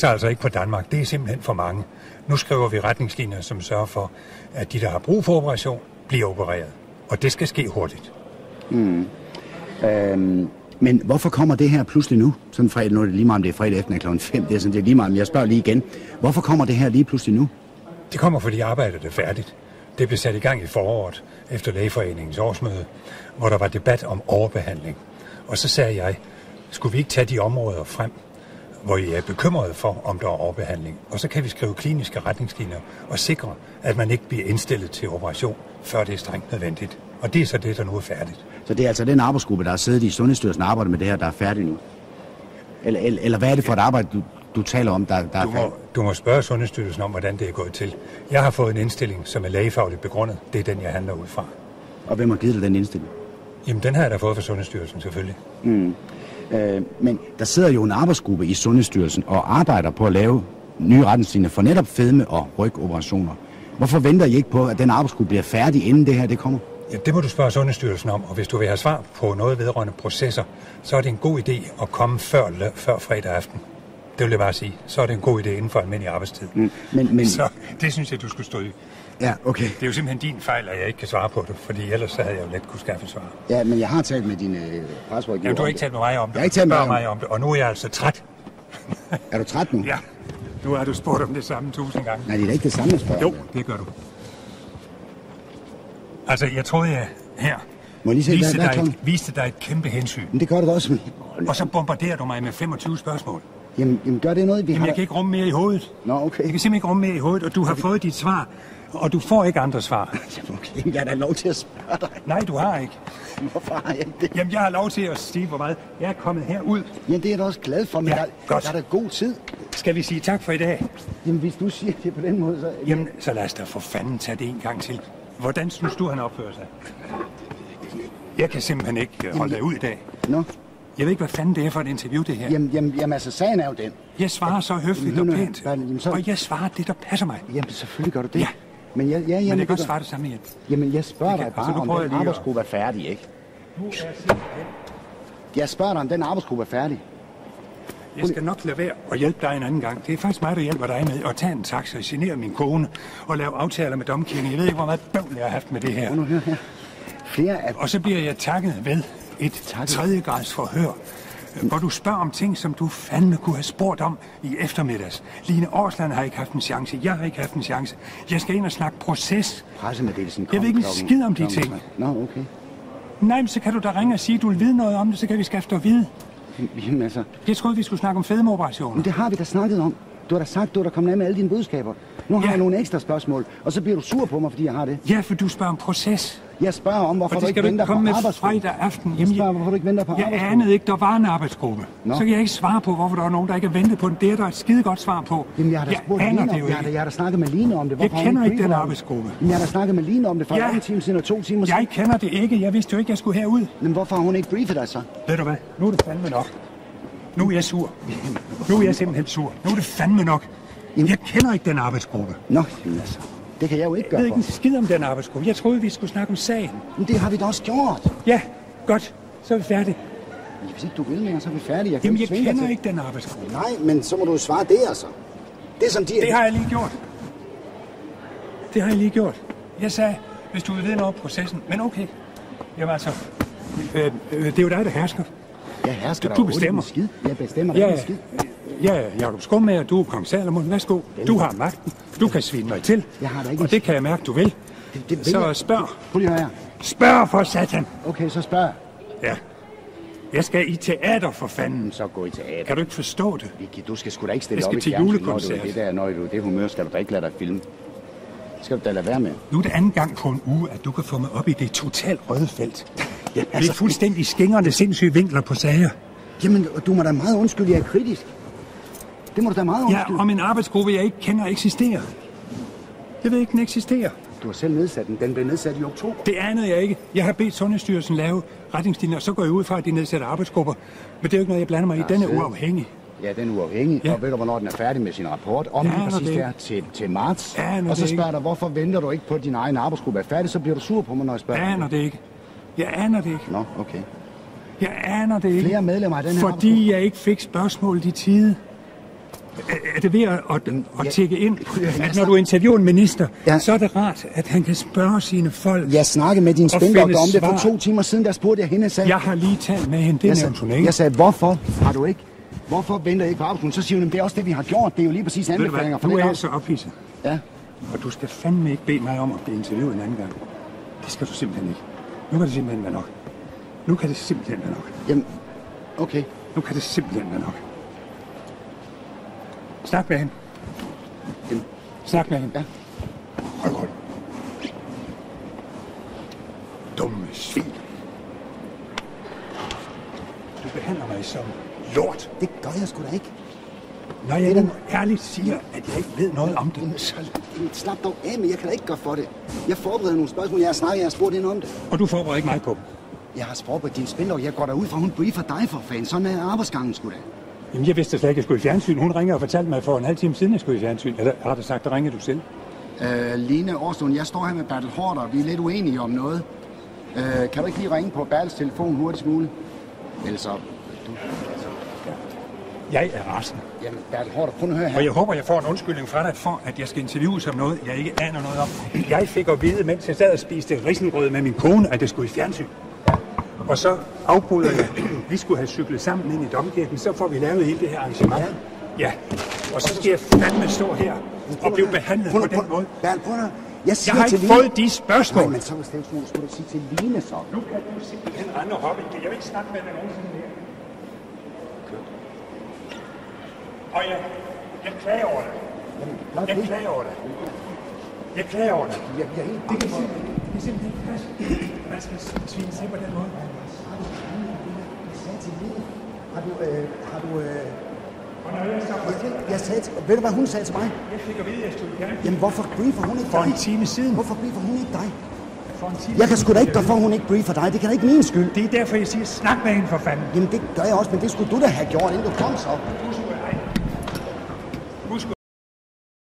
Så altså ikke på Danmark. Det er simpelthen for mange. Nu skriver vi retningslinjer, som sørger for, at de, der har brug for operation, bliver opereret. Og det skal ske hurtigt. Men hvorfor kommer det her pludselig nu? Sådan fredag, nu er det lige meget, om det er fredag efter kl. 5. Det er sådan, det er lige meget, men jeg spørger lige igen. Hvorfor kommer det her lige pludselig nu? Det kommer, fordi arbejdet er færdigt. Det blev sat i gang i foråret efter Lægeforeningens årsmøde, hvor der var debat om overbehandling. Og så sagde jeg, skulle vi ikke tage de områder frem, hvor I er bekymrede for, om der er overbehandling. Og så kan vi skrive kliniske retningslinjer og sikre, at man ikke bliver indstillet til operation, før det er strengt nødvendigt. Og det er så det, der nu er færdigt. Så det er altså den arbejdsgruppe, der har siddet i Sundhedsstyrelsen og arbejdet med det her, der er færdig nu? Eller hvad er det for et arbejde, du taler om, der er færdigt? Du må spørge Sundhedsstyrelsen om, hvordan det er gået til. Jeg har fået en indstilling, som er lægefagligt begrundet. Det er den, jeg handler ud fra. Og hvem har givet dig den indstilling? Jamen, den har jeg da fået fra Sundhedsstyrelsen, selvfølgelig. Men der sidder jo en arbejdsgruppe i Sundhedsstyrelsen og arbejder på at lave nye retningslinjer for netop fedme- og rygoperationer. Hvorfor venter I ikke på, at den arbejdsgruppe bliver færdig, inden det her det kommer? Ja, det må du spørge Sundhedsstyrelsen om, og hvis du vil have svar på noget vedrørende processer, så er det en god idé at komme før fredag aften. Det vil jeg bare sige. Så er det en god idé inden for almindelig arbejdstid. Men... Så det synes jeg, du skulle stå i. Ja, okay. Det er jo simpelthen din fejl, at jeg ikke kan svare på det, fordi ellers så havde jeg jo let kunne skaffe svar. Ja, men jeg har talt med dine presserådgiver. Jamen, du har ikke talt med mig om det. Jeg har ikke talt med mig om det, og nu er jeg altså træt. Er du træt nu? Ja. Nu har du spurgt om det samme 1000 gange. Nej, det er da ikke det samme, jeg spørger. Jo, det gør du. Altså, jeg troede, jeg her viste dig et kæmpe hensyn. Men det gør du da også. Og så bombarderer du mig med 25 spørgsmål. Jamen gør det noget, vi Jamen, jeg kan ikke rumme mere i hovedet. Nå, okay. Jeg kan simpelthen ikke rumme mere i hovedet, og du har fået dit svar. Og du får ikke andre svar. Okay, jeg har da lov til at spørge dig. Nej, du har ikke. Hvorfor har jeg det? Jamen, jeg har lov til at sige, hvor meget jeg er kommet herud. Jamen, det er jeg da også glad for, men ja, der er da god tid. Skal vi sige tak for i dag? Jamen, hvis du siger det på den måde, så... Jamen, så lad os da for fanden tage det en gang til. Hvordan synes du, han opfører sig? Jeg kan simpelthen ikke holde dig ud i dag. Nå? Jeg ved ikke, hvad fanden det er for et interview, det her. Jamen altså, sagen er jo den. Jeg svarer så høfligt og pænt. Og jeg svarer det, der passer mig. Jamen, selvfølgelig gør du det. Ja. Men jeg kan også svare det samme igen. Jamen, jeg spørger dig bare, om den arbejdsgruppe er færdig, ikke? Jeg spørger dig, om den arbejdsgruppe er færdig. Jeg skal nok lade være og hjælpe dig en anden gang. Det er faktisk mig, der hjælper dig med at tage en taxa og genere min kone og lave aftaler med domkirken. Jeg ved ikke, hvor meget bøvl jeg har haft med det her. Nu hør her. Og så bliver jeg takket ved et tredjegrads forhør, hvor du spørger om ting, som du fandme kunne have spurgt om i eftermiddags. Line Årsland har ikke haft en chance. Jeg har ikke haft en chance. Jeg skal ind og snakke proces. Pressemeddelelsen kom. Jeg ved ikke en skid om de ting. Nå, okay. Nej, men så kan du da ringe og sige, at du vil vide noget om det, så kan vi skaffe dig at vide. Jamen altså... Jeg troede, vi skulle snakke om fedmeoperationer. Men det har vi da snakket om. Du har da sagt, du er der kommet af med alle dine budskaber. Nu har jeg nogle ekstra spørgsmål, og så bliver du sur på mig, fordi jeg har det. Ja, for du spørger om proces. Jeg spørger om, hvorfor du ikke venter på arbejdsgruppe. Fredag aften. Jeg spørger, hvorfor du ikke venter på arbejdsgruppe. Jeg anede ikke, der var en arbejdsgruppe. Nå. Så kan jeg ikke svare på, hvorfor der er nogen, der ikke har ventet på den. Det er der et skide godt svar på. Jamen, jeg har da spurgt Line om det. Jeg har da snakket med Line om det. Jeg kender ikke den arbejdsgruppe. Jamen, jeg har da snakket med Line om det for en time siden og 2 timer siden. Jeg kender det ikke. Jeg vidste jo ikke, jeg skulle herud. Men hvorfor har hun ikke briefet dig så? Ved du hvad? Nu er det fandme nok. Nu er jeg sur. Nu er jeg simpelthen sur. Nu er det fandme nok. Jeg kender ikke den arbejdsgruppe. Nå, altså. Det kan jeg jo ikke gøre for. Jeg ved ikke en skid om den arbejdsgruppe. Jeg troede, vi skulle snakke om sagen. Men det har vi da også gjort. Ja, godt. Så er vi færdige. Hvis ikke du vil længere, så er vi færdige. Jamen, jeg kender ikke den arbejdsgruppe. Nej, men så må du svare det, altså. Det som de... Det har jeg lige gjort. Det har jeg lige gjort. Jeg sagde, hvis du vil vide noget om processen. Men okay. Jamen altså, det er jo dig, der hersker. Jeg hersker du bestemmer. Skid. Jeg bestemmer dig skid. Ja, Jacob Skummager, du er kong Salomon. Værsgo. Du har magten. Du kan svine mig til. Jeg har da ikke... Og det kan jeg mærke, du vil. Det vil så jeg. spørg. Prøv lige her. Spørg for satan. Okay, så spørg. Ja. Jeg skal i teater for fanden. Så gå i teater. Kan du ikke forstå det? Vicky, du skal sgu da ikke stille op i fjernsyn. Når du det humør, skal du da ikke lade dig filme. Det skal du da lade være med. Nu er det anden gang på en uge, at du kan få mig op i det totalt røde felt. Ja, altså, det er fuldstændig skingrende sindssyge vinkler på sager. Jamen, du må da meget undskylde, jeg er kritisk. Det må du da meget undskylde. Ja, om en arbejdsgruppe, jeg ikke kender, eksisterer. Jeg ved ikke, den eksisterer. Du har selv nedsat den. Den blev nedsat i oktober. Det anede jeg ikke. Jeg har bedt Sundhedsstyrelsen lave retningslinjer, og så går jeg ud fra, at de nedsætter arbejdsgrupper. Men det er jo ikke noget, jeg blander mig i. Den er uafhængig. Ja, den er uafhængig. Ja. Og ved du, hvornår den er færdig med sin rapport? Om det præcis er til marts. Og så spørger dig, hvorfor venter du ikke på, at din egen arbejdsgruppe er færdig? Så bliver du sur på mig, når jeg spørger. Jeg aner det ikke. Jeg aner det ikke. Nå, okay. Jeg aner det ikke. Flere medlemmer af den her fordi jeg ikke fik spørgsmålet i tide. Er det ved at tjekke ind, at når du interviewer en minister, så er det rart, at han kan spørge sine folk. Jeg snakkede med din spindoktor om det for 2 timer siden, der spurgte jeg hende, sagde... Jeg har lige talt med hende, det nævnte hun ikke. Jeg sagde, hvorfor venter I ikke på arbejdsgruppen? Så siger hun, det er også det, vi har gjort. Det er jo lige præcis anbefalinger for det. Nu er jeg så ophidset. Ja. Og du skal fandme ikke bede mig om at blive interviewet en anden gang. Det skal du simpelthen ikke. Nu kan det simpelthen være nok. Jamen, okay. Nu kan det simpelthen være nok. Snak med hende. Snak med hende. Ja. Hold. Dumme svin. Du behandler mig som lort. Det gør jeg sgu da ikke. Når jeg nu ærligt siger, at jeg ikke ved noget om det. Så slap dog af, men jeg kan da ikke gøre for det. Jeg forbereder nogle spørgsmål, jeg har spurgt hende om det. Og du forbereder ikke mig på dem? Jeg har forberedt din spindoktor. Jeg går derud fra, hun briefer dig for fanden. Sådan er arbejdsgangen sgu da. Jamen, jeg vidste slet ikke, at jeg skulle i fjernsyn. Hun ringer og fortalte mig for en halv time siden, jeg skulle i fjernsyn. Eller har du sagt, at ringer du selv? Line Årstuen, jeg står her med Bertel Haarder. Vi er lidt uenige om noget. Kan du ikke lige ringe på Bertels telefon hurtigst muligt? Ellers så... Jeg er rasende. Jamen, Bertel Haarder, prøv at høre her. Og jeg håber, jeg får en undskyldning fra dig for, at jeg skal interviews om noget, jeg ikke aner noget om. Jeg fik at vide, mens jeg sad og spiste risengrød med min kone, at det skulle i fjernsyn. Og så afbryder jeg. Vi skulle have cyklet sammen ind i Domkirken, så får vi lavet hele det her arrangement. Ja. Og så skal jeg fandme stå her og blive behandlet på den måde. Bertel, prøv at høre. Jeg har ikke fået de spørgsmål. Nej, men så skulle du sige til Line så. Nu kan du simpelthen rende og hoppe. Jeg vil ikke snakke med dig nogensinde mere. Og jeg klager over det. Jeg klager over det. Det kan simpelthen ikke passe. Man skal svine sig på den måde. Jeg sagde til... Ved du, hvad hun sagde til mig? Jeg fik at vide, at jeg stod i gang. Jamen, hvorfor briefer hun ikke dig? For en time siden. Hvorfor briefer hun ikke dig? Jeg kan sgu da ikke gøre for, hun ikke briefer dig. Det kan da ikke min skyld. Det er derfor, jeg siger, snak med hende for fanden. Jamen, det gør jeg også, men det skulle du da have gjort, inden du kom så. Du skulle